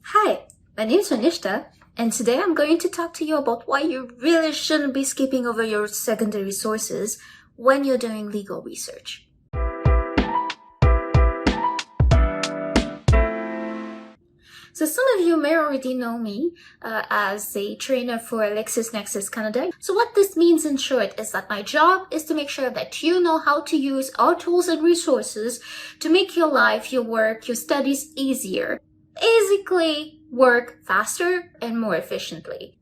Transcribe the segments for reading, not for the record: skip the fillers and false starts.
Hi, my name is Ranishta, and today I'm going to talk to you about why you really shouldn't be skipping over your secondary sources when you're doing legal research. So some of you may already know me as a trainer for Lexis Canada. So what this means in short is that my job is to make sure that you know how to use our tools and resources to make your life, your work, your studies easier. Basically, work faster and more efficiently.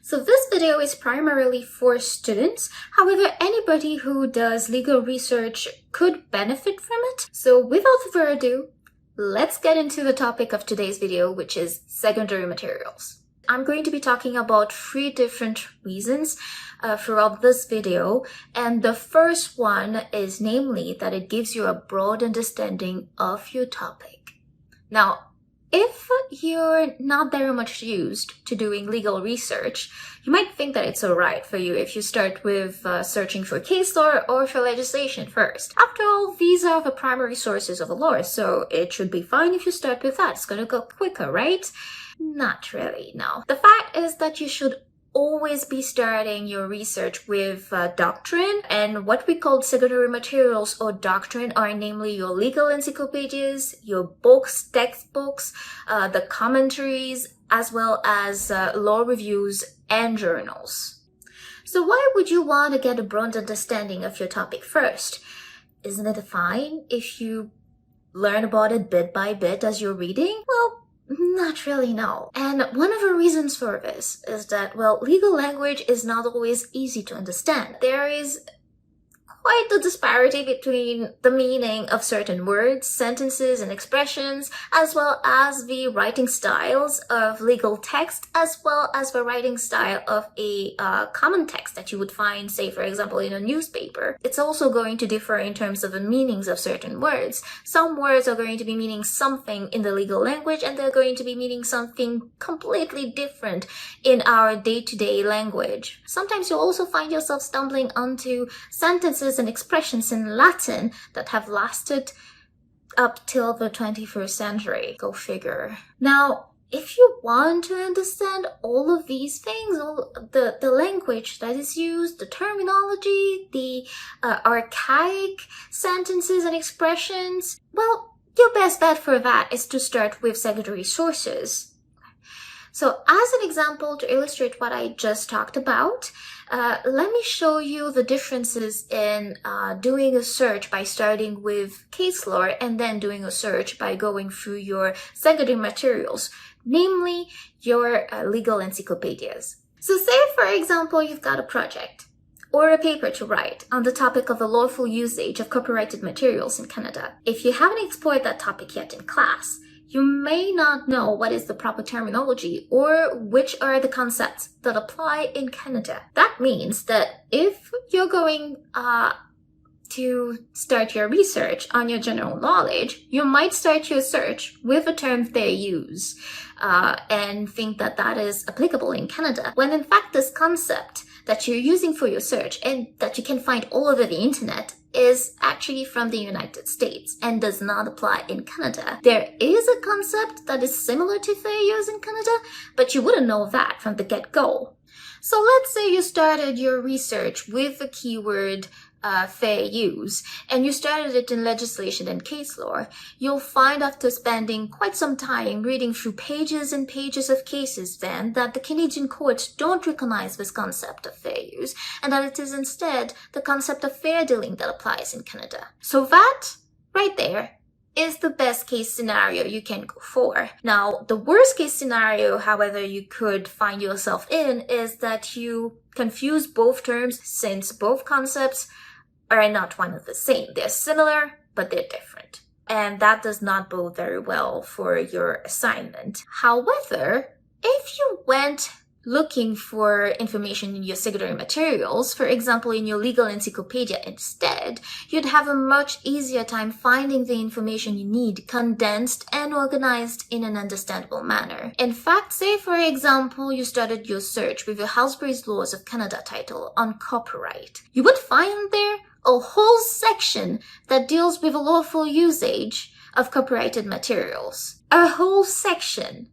So this video is primarily for students. However, anybody who does legal research could benefit from it. So without further ado, let's get into the topic of today's video, which is secondary materials. I'm going to be talking about 3 different reasons throughout this video. And the first one is namely that it gives you a broad understanding of your topic. Now, if you're not very much used to doing legal research, you might think that it's alright for you if you start with searching for case law or for legislation first. After all, these are the primary sources of the law, so it should be fine if you start with that. It's gonna go quicker, right? Not really, no. The fact is that you should always be starting your research with doctrine, and what we call secondary materials or doctrine are namely your legal encyclopedias, your books, textbooks, the commentaries, as well as law reviews and journals. So why would you want to get a broad understanding of your topic first? Isn't it fine if you learn about it bit by bit as you're reading? Well, not really, no. And one of the reasons for this is that, well, legal language is not always easy to understand. There is quite the disparity between the meaning of certain words, sentences, and expressions, as well as the writing styles of legal text, as well as the writing style of a common text that you would find, say, for example, in a newspaper. It's also going to differ in terms of the meanings of certain words. Some words are going to be meaning something in the legal language, and they're going to be meaning something completely different in our day-to-day language. Sometimes you'll also find yourself stumbling onto sentences and expressions in Latin that have lasted up till the 21st century. Go figure. Now, if you want to understand all of these things, all the language that is used, the terminology, the archaic sentences and expressions, well, your best bet for that is to start with secondary sources. So as an example to illustrate what I just talked about, let me show you the differences in doing a search by starting with case law and then doing a search by going through your secondary materials, namely your legal encyclopedias. So say, for example, you've got a project or a paper to write on the topic of the lawful usage of copyrighted materials in Canada. If you haven't explored that topic yet in class, you may not know what is the proper terminology or which are the concepts that apply in Canada. That means that if you're going to start your research on your general knowledge, you might start your search with a term fair use and think that that is applicable in Canada, when in fact this concept that you're using for your search and that you can find all over the internet is actually from the United States and does not apply in Canada. There is a concept that is similar to fair use in Canada, but you wouldn't know that from the get-go. So let's say you started your research with the keyword fair use, and you started it in legislation and case law. You'll find after spending quite some time reading through pages and pages of cases then that the Canadian courts don't recognize this concept of fair use, and that it is instead the concept of fair dealing that applies in Canada. So that right there is the best case scenario you can go for. Now, the worst case scenario, however, you could find yourself in is that you confuse both terms, since both concepts are not one and the same. They're similar, but they're different. And that does not bode very well for your assignment. However, if you went looking for information in your secondary materials, for example, in your legal encyclopedia instead, you'd have a much easier time finding the information you need condensed and organized in an understandable manner. In fact, say for example, you started your search with your Halsbury's Laws of Canada title on copyright. You would find there a whole section that deals with a lawful usage of copyrighted materials. A whole section.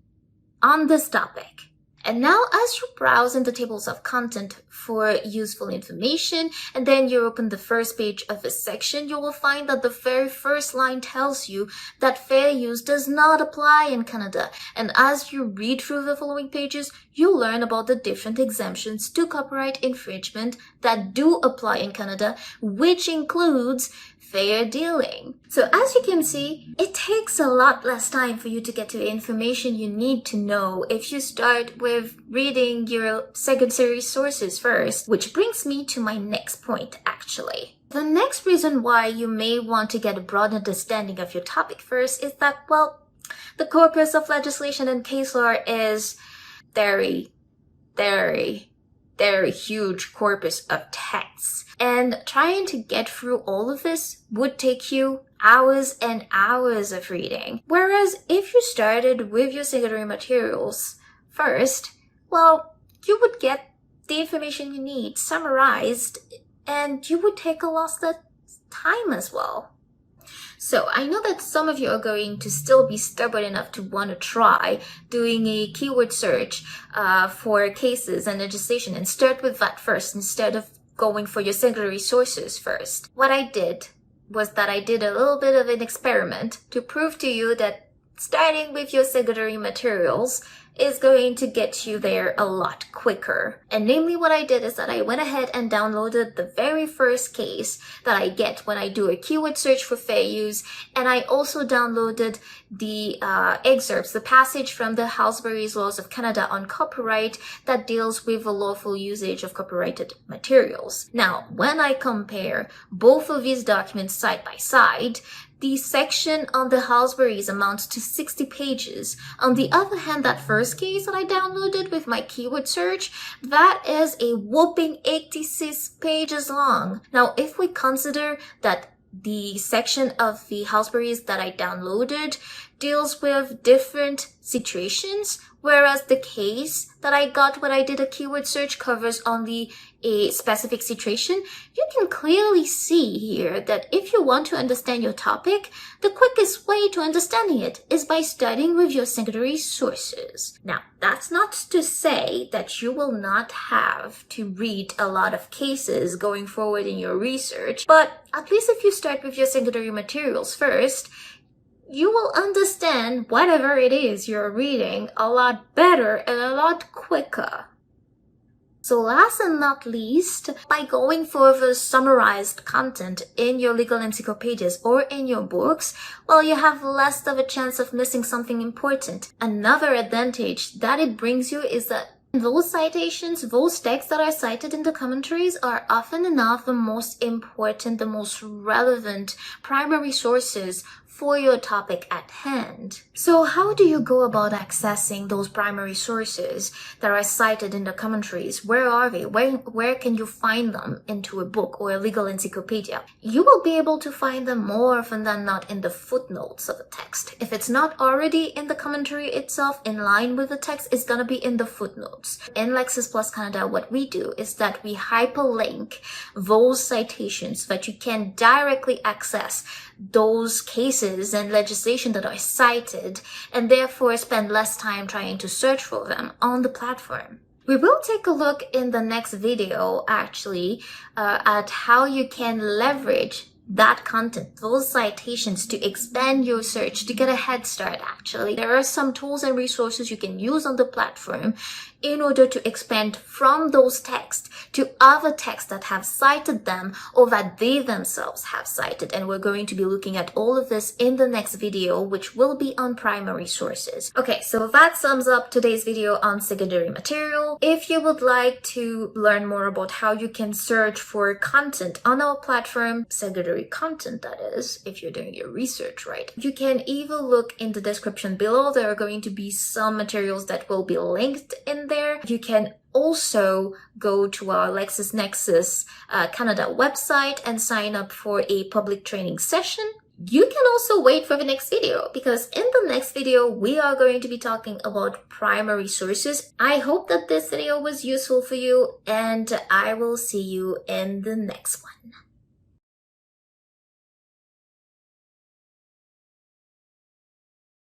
on this topic. And now as you browse in the tables of content for useful information, and then you open the first page of a section, you will find that the very first line tells you that fair use does not apply in Canada. And as you read through the following pages, you learn about the different exemptions to copyright infringement that do apply in Canada, which includes fair dealing. So as you can see, it takes a lot less time for you to get to the information you need to know if you start with reading your secondary sources first, which brings me to my next point actually. The next reason why you may want to get a broad understanding of your topic first is that, well, the corpus of legislation and case law is very huge corpus of texts. And trying to get through all of this would take you hours and hours of reading. Whereas if you started with your secondary materials first, well, you would get the information you need summarized, and you would take a lot less time as well. So I know that some of you are going to still be stubborn enough to want to try doing a keyword search for cases and legislation and start with that first instead of going for your secondary sources first. What I did was that I did a little bit of an experiment to prove to you that starting with your secondary materials is going to get you there a lot quicker. And namely what I did is that I went ahead and downloaded the very first case that I get when I do a keyword search for fair use, and I also downloaded the excerpts, the passage from the Halsbury's Laws of Canada on copyright that deals with the lawful usage of copyrighted materials. Now, when I compare both of these documents side by side, the section on the Halsbury's amounts to 60 pages. On the other hand, that first case that I downloaded with my keyword search, that is a whopping 86 pages long. Now, if we consider that the section of the Halsbury's that I downloaded deals with different situations, whereas the case that I got when I did a keyword search covers only a specific situation, you can clearly see here that if you want to understand your topic, the quickest way to understanding it is by studying with your secondary sources. Now, that's not to say that you will not have to read a lot of cases going forward in your research, but at least if you start with your secondary materials first, you will understand whatever it is you're reading a lot better and a lot quicker. So last and not least, by going for the summarized content in your legal encyclopedias or in your books, well, you have less of a chance of missing something important. Another advantage that it brings you is that those citations, those texts that are cited in the commentaries are often enough the most important, the most relevant primary sources for your topic at hand. So how do you go about accessing those primary sources that are cited in the commentaries? Where are they? Where can you find them into a book or a legal encyclopedia? You will be able to find them more often than not in the footnotes of a text. If it's not already in the commentary itself in line with the text, it's gonna be in the footnotes. In Lexis Canada, what we do is that we hyperlink those citations so that you can directly access those cases and legislation that are cited, and therefore spend less time trying to search for them on the platform. We will take a look in the next video actually at how you can leverage that content, those citations, to expand your search, to get a head start actually. There are some tools and resources you can use on the platform in order to expand from those texts to other texts that have cited them or that they themselves have cited. And we're going to be looking at all of this in the next video, which will be on primary sources. Okay, so that sums up today's video on secondary material. If you would like to learn more about how you can search for content on our platform, secondary content that is, if you're doing your research right, you can either look in the description below. There are going to be some materials that will be linked in there. You can also go to our Lexis Canada website and sign up for a public training session. You can also wait for the next video, because in the next video, we are going to be talking about primary sources. I hope that this video was useful for you, and I will see you in the next one.